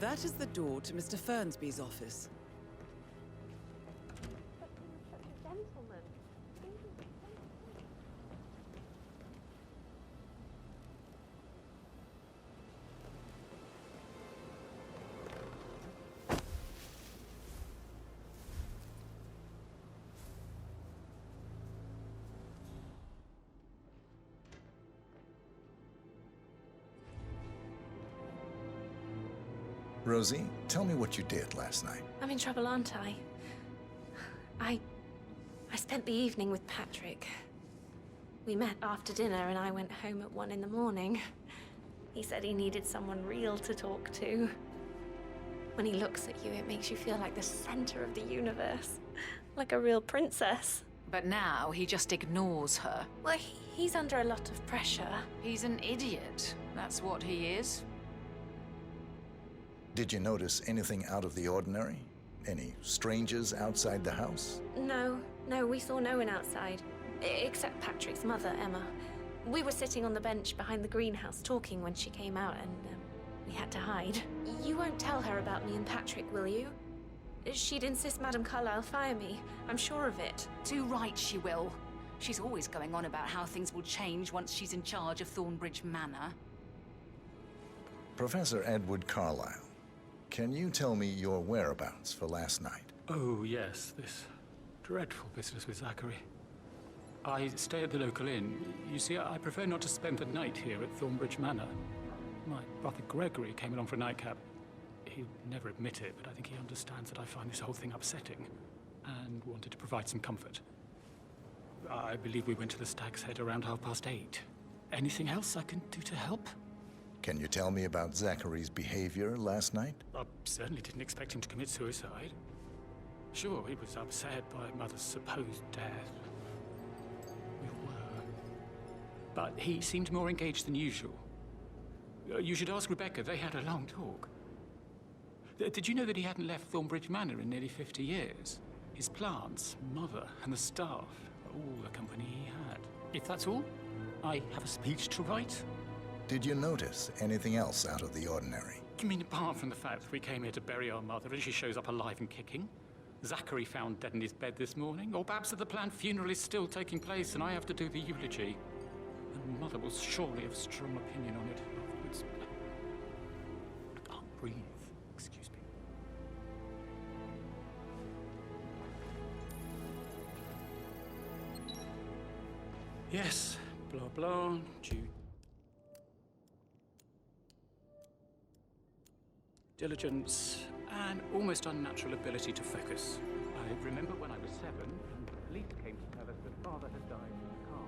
That is the door to Mr. Fernsby's office. Such a gentleman. Rosie, tell me what you did last night. I'm in trouble, aren't I? I spent the evening with Patrick. We met after dinner and I went home at 1 in the morning. He said he needed someone real to talk to. When he looks at you, it makes you feel like the center of the universe. Like a real princess. But now he just ignores her. Well, he's under a lot of pressure. He's an idiot. That's what he is. Did you notice anything out of the ordinary? Any strangers outside the house? No, we saw no one outside. Except Patrick's mother, Emma. We were sitting on the bench behind the greenhouse talking when she came out and we had to hide. You won't tell her about me and Patrick, will you? She'd insist Madame Carlyle fire me. I'm sure of it. Too right she will. She's always going on about how things will change once she's in charge of Thornbridge Manor. Professor Edward Carlyle, can you tell me your whereabouts for last night? Oh, yes, this dreadful business with Zachary. I stay at the local inn. You see, I prefer not to spend the night here at Thornbridge Manor. My brother Gregory came along for a nightcap. He'd never admit it, but I think he understands that I find this whole thing upsetting and wanted to provide some comfort. I believe we went to the Stag's Head around 8:30. Anything else I can do to help? Can you tell me about Zachary's behavior last night? I certainly didn't expect him to commit suicide. Sure, he was upset by Mother's supposed death. We were. But he seemed more engaged than usual. You should ask Rebecca. They had a long talk. Did you know that he hadn't left Thornbridge Manor in nearly 50 years? His plants, Mother, and the staff, all the company he had. If that's all, I have a speech to write. Did you notice anything else out of the ordinary? You mean apart from the fact that we came here to bury our mother and she shows up alive and kicking? Zachary found dead in his bed this morning? Or perhaps that the planned funeral is still taking place and I have to do the eulogy? And Mother will surely have a strong opinion on it afterwards. I can't breathe. Excuse me. Yes, blah blah, due diligence, and almost unnatural ability to focus. I remember when I was 7, and the police came to tell us that Father had died in the car.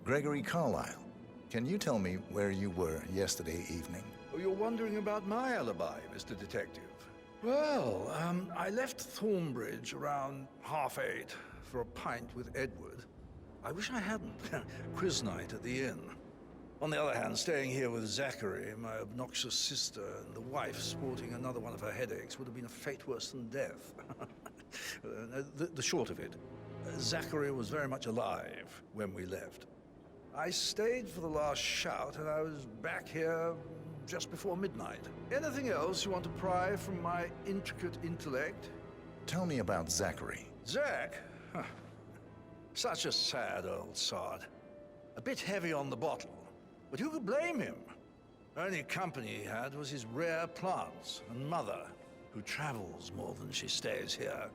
Gregory Carlyle, can you tell me where you were yesterday evening? Oh, you're wondering about my alibi, Mr. Detective. Well, I left Thornbridge around 8:30 for a pint with Edward. I wish I hadn't. Quiz night at the inn. On the other hand, staying here with Zachary, my obnoxious sister, and the wife sporting another one of her headaches would have been a fate worse than death. The short of it, Zachary was very much alive when we left. I stayed for the last shout, and I was back here just before midnight. Anything else you want to pry from my intricate intellect? Tell me about Zachary. Zach? Huh. Such a sad old sod. A bit heavy on the bottle, but who could blame him? Only company he had was his rare plants and Mother, who travels more than she stays here.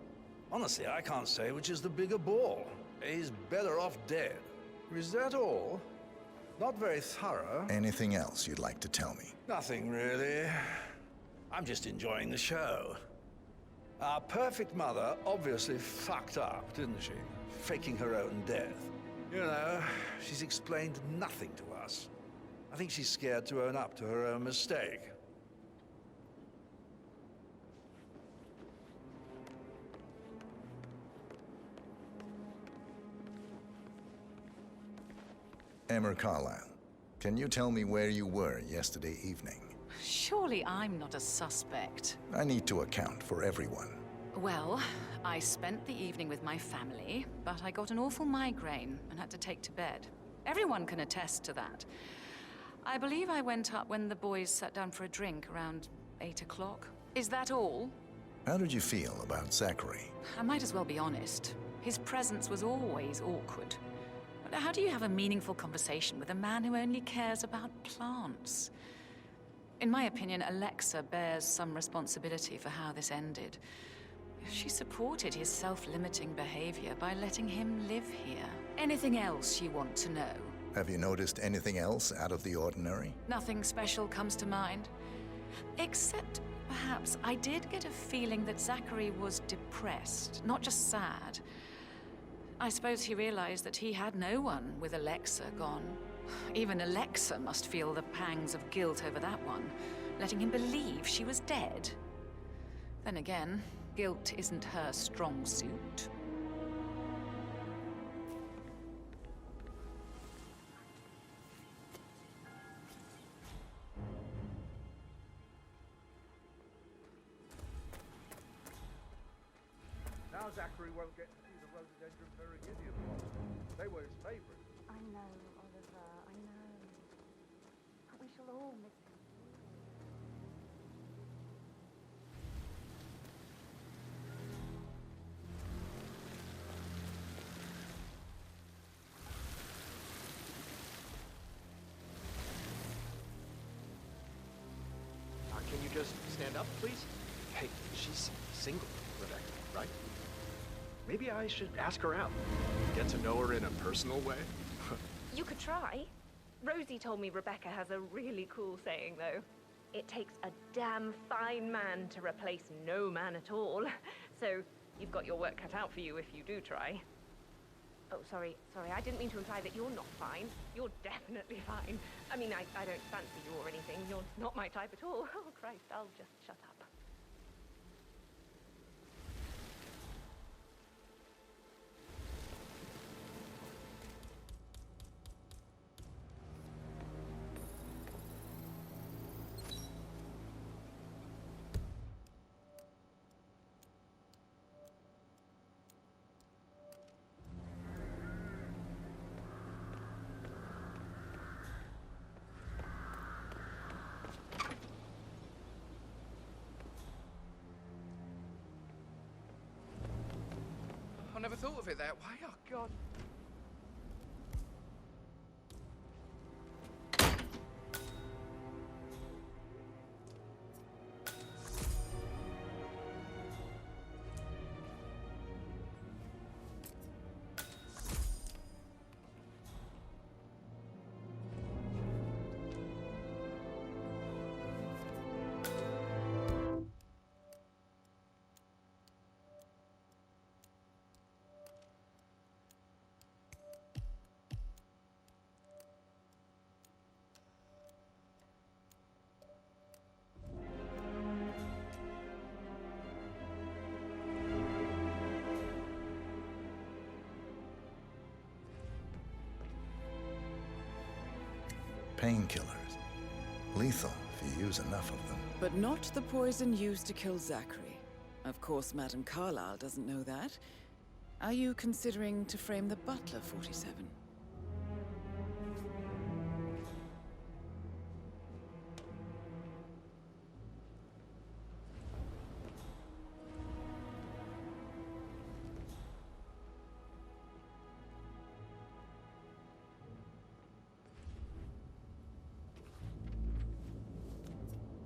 Honestly, I can't say which is the bigger ball. He's better off dead. Is that all? Not very thorough. Anything else you'd like to tell me? Nothing, really. I'm just enjoying the show. Our perfect mother obviously fucked up, didn't she? Faking her own death. You know, she's explained nothing to us. I think she's scared to own up to her own mistake. Emmer Carlisle, can you tell me where you were yesterday evening? Surely I'm not a suspect. I need to account for everyone. Well, I spent the evening with my family, but I got an awful migraine and had to take to bed. Everyone can attest to that. I believe I went up when the boys sat down for a drink around 8 o'clock. Is that all? How did you feel about Zachary? I might as well be honest. His presence was always awkward. But how do you have a meaningful conversation with a man who only cares about plants? In my opinion, Alexa bears some responsibility for how this ended. She supported his self-limiting behavior by letting him live here. Anything else you want to know? Have you noticed anything else out of the ordinary? Nothing special comes to mind. Except, perhaps, I did get a feeling that Zachary was depressed, not just sad. I suppose he realized that he had no one with Alexa gone. Even Alexa must feel the pangs of guilt over that one, letting him believe she was dead. Then again, guilt isn't her strong suit. Now Zachary won't get to see the rhododendron periginium blossom. They were his favorite. I know, Oliver, I know. But we shall all miss him. Can you just stand up, please? Hey, she's single, Rebecca, right? Maybe I should ask her out. Get to know her in a personal way. You could try. Rosie told me Rebecca has a really cool saying, though. It takes a damn fine man to replace no man at all. So you've got your work cut out for you if you do try. Oh, sorry, I didn't mean to imply that you're not fine. You're definitely fine. I mean, I don't fancy you or anything. You're not my type at all. Oh, Christ, I'll just shut up. I never thought of it that way. Oh, God. Painkillers. Lethal if you use enough of them. But not the poison used to kill Zachary. Of course, Madame Carlisle doesn't know that. Are you considering to frame the butler, 47?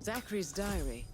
Zachary's diary.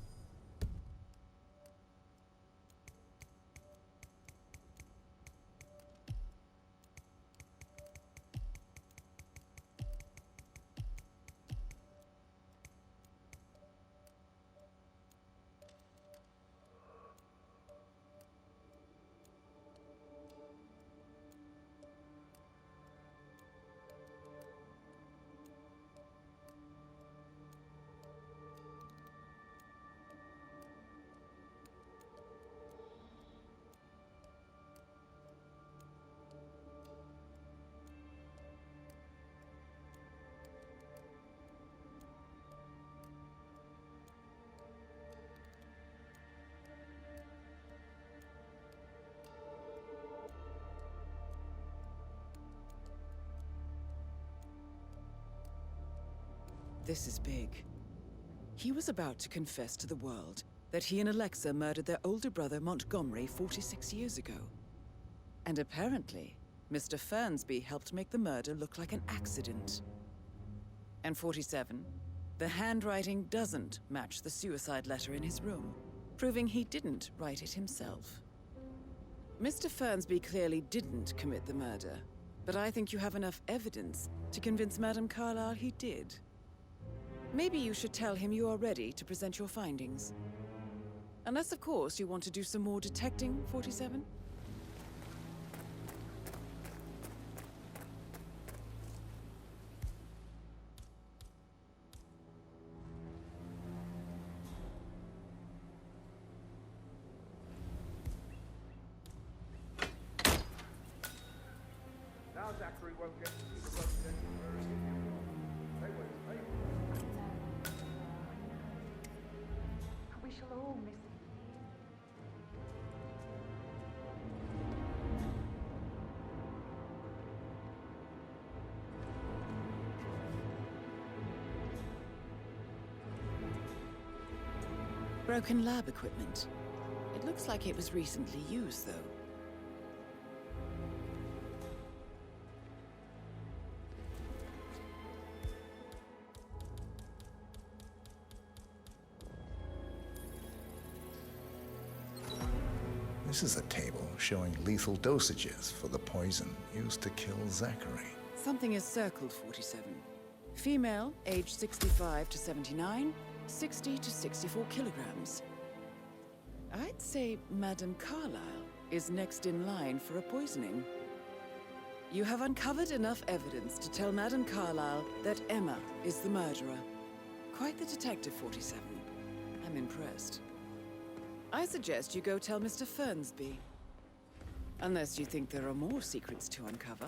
This is big. He was about to confess to the world that he and Alexa murdered their older brother Montgomery 46 years ago. And apparently, Mr. Fernsby helped make the murder look like an accident. And 47, the handwriting doesn't match the suicide letter in his room, proving he didn't write it himself. Mr. Fernsby clearly didn't commit the murder, but I think you have enough evidence to convince Madame Carlyle he did. Maybe you should tell him you are ready to present your findings. Unless, of course, you want to do some more detecting, 47? Now Zachary won't get to see the residential first. They won't. We shall all miss him. Broken lab equipment. It looks like it was recently used, though. This is a table showing lethal dosages for the poison used to kill Zachary. Something is circled, 47. Female, age 65 to 79, 60 to 64 kilograms. I'd say Madame Carlyle is next in line for a poisoning. You have uncovered enough evidence to tell Madame Carlyle that Emma is the murderer. Quite the detective, 47. I'm impressed. I suggest you go tell Mr. Fernsby. Unless you think there are more secrets to uncover.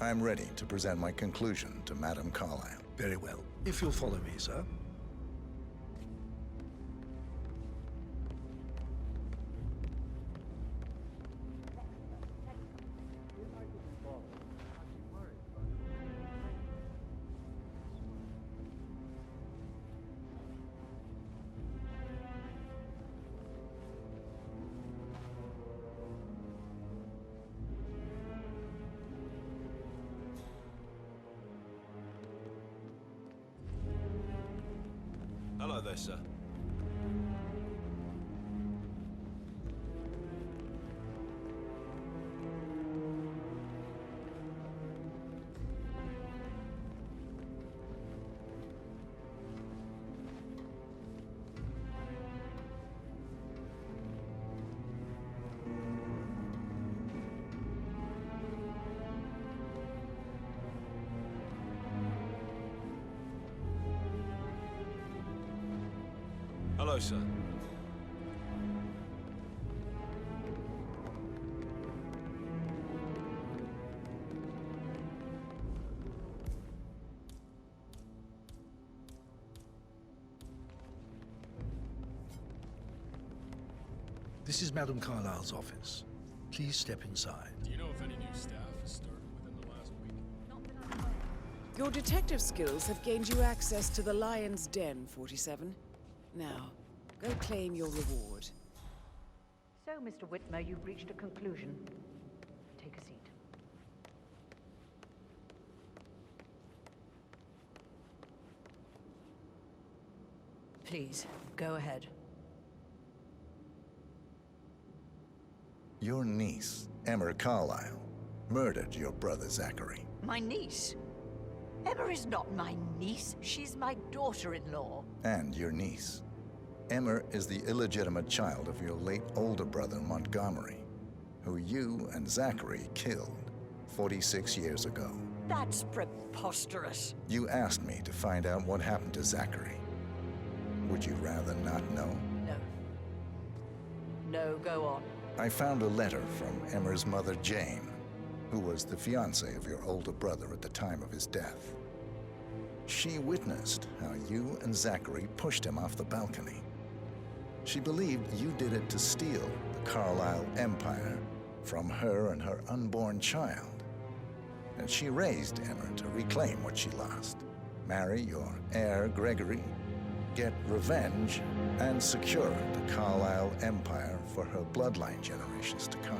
I'm ready to present my conclusion to Madame Carlyle. Very well. If you'll follow me, sir. Hello there, sir. Hello, sir. This is Madame Carlyle's office. Please step inside. Do you know if any new staff has started within the last week? Your detective skills have gained you access to the Lion's Den, 47. Now, go claim your reward. So, Mr. Whitmer, you've reached a conclusion. Take a seat. Please, go ahead. Your niece, Emma Carlyle, murdered your brother Zachary. My niece? Emma is not my niece. She's my daughter-in-law. And your niece. Emma is the illegitimate child of your late older brother Montgomery. who you and Zachary killed 46 years ago. That's preposterous. You asked me to find out what happened to Zachary. Would you rather not know? No. No, go on. I found a letter from Emmer's mother, Jane, who was the fiancée of your older brother at the time of his death. She witnessed how you and Zachary pushed him off the balcony. She believed you did it to steal the Carlisle empire from her and her unborn child. And she raised Emmer to reclaim what she lost, marry your heir, Gregory, get revenge, and secure the Carlisle empire for her bloodline generations to come.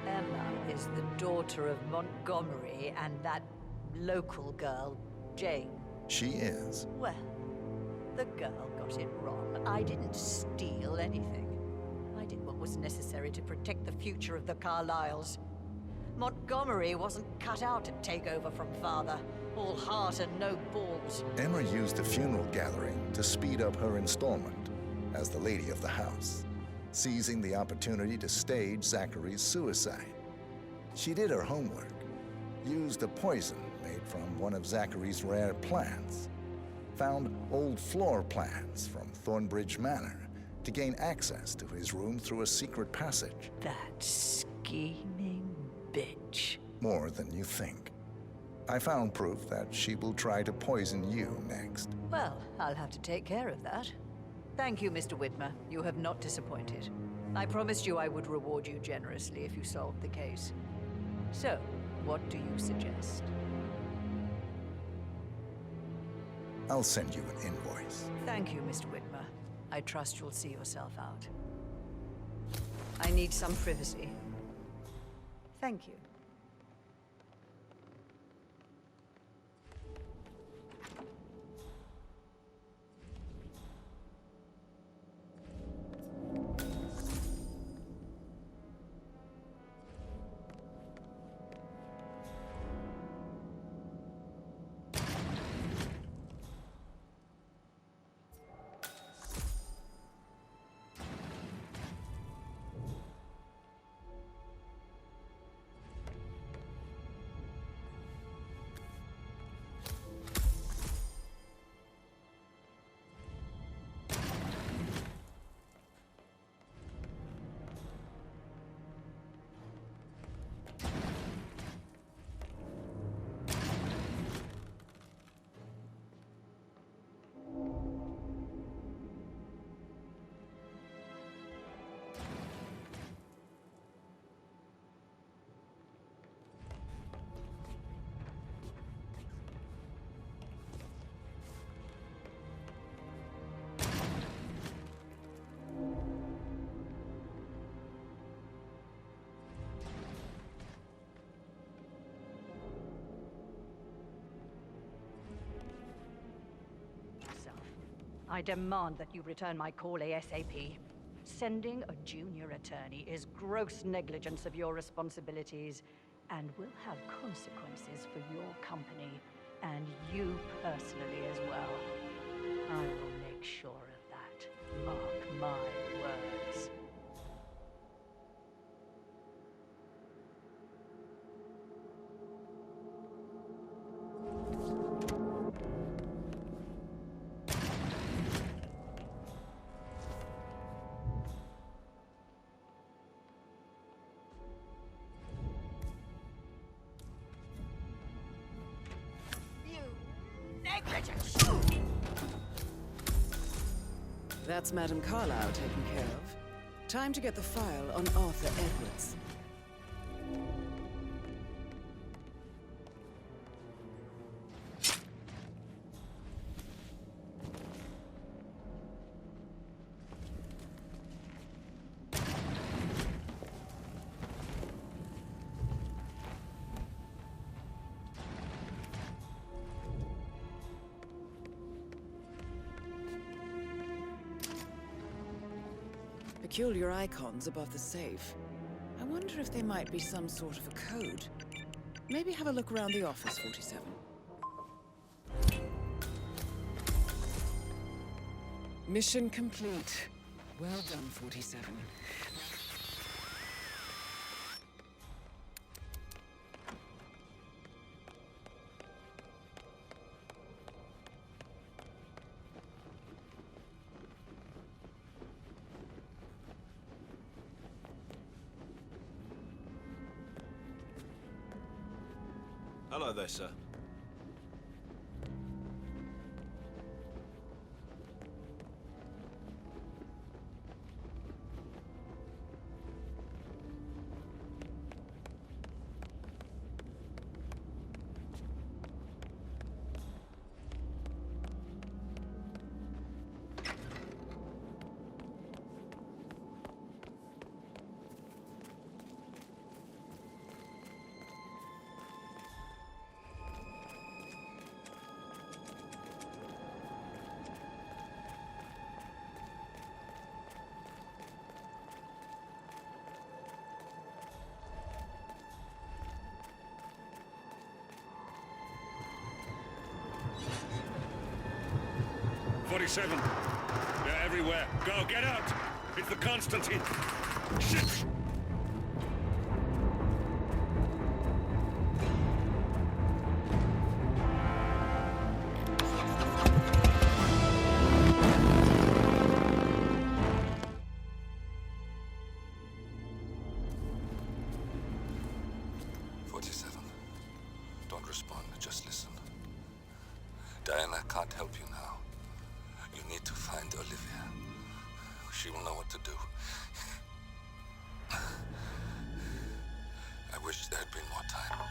Emma is the daughter of Montgomery and that local girl, Jane. She is. Well, the girl got it wrong. I didn't steal anything. I did what was necessary to protect the future of the Carlyles. Montgomery wasn't cut out to take over from father. All heart and no balls. Emma used a funeral gathering to speed up her installment as the lady of the house, seizing the opportunity to stage Zachary's suicide. She did her homework, used a poison made from one of Zachary's rare plants, found old floor plans from Thornbridge Manor to gain access to his room through a secret passage. That scheming bitch. More than you think. I found proof that she will try to poison you next. Well, I'll have to take care of that. Thank you, Mr. Whitmer. You have not disappointed. I promised you I would reward you generously if you solved the case. So, what do you suggest? I'll send you an invoice. Thank you, Mr. Whitmer. I trust you'll see yourself out. I need some privacy. Thank you. I demand that you return my call ASAP. Sending a junior attorney is gross negligence of your responsibilities and will have consequences for your company and you personally as well. I will make sure of that. Mark my words. That's Madame Carlisle taken care of. Time to get the file on Arthur Edwards. Peculiar icons above the safe. I wonder if they might be some sort of a code. Maybe have a look around the office, 47. Mission complete. Well done, 47. Hello there, sir. '47. They're everywhere. Go, get out! It's the Constantine. Shit! Don't respond, just listen. Diana can't help you now. You need to find Olivia. She will know what to do. I wish there had been more time.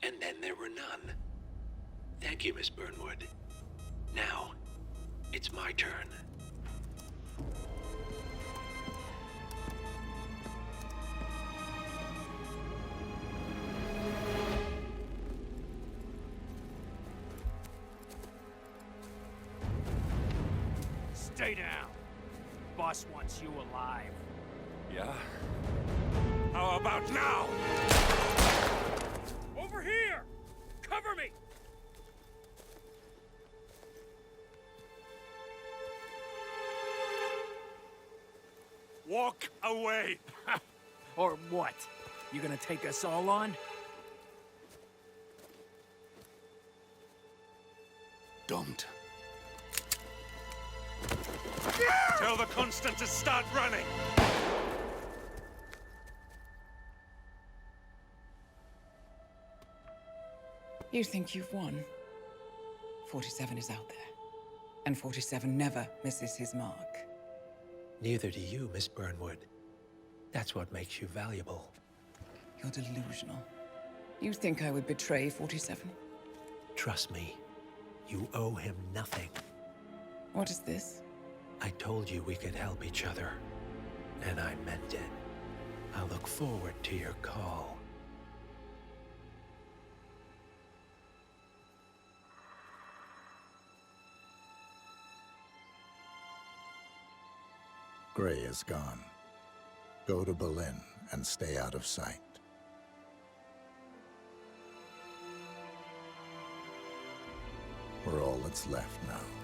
And then there were none. Thank you, Miss Burnwood. Now, it's my turn. Stay down. Boss wants you alive. Yeah? How about now? Over here! Cover me! Walk away! Or what? You gonna take us all on? Don't. Tell the Constant to start running! You think you've won? 47 is out there. And 47 never misses his mark. Neither do you, Miss Burnwood. That's what makes you valuable. You're delusional. You think I would betray 47? Trust me, you owe him nothing. What is this? I told you we could help each other, and I meant it. I'll look forward to your call. Gray is gone. Go to Berlin and stay out of sight. We're all that's left now.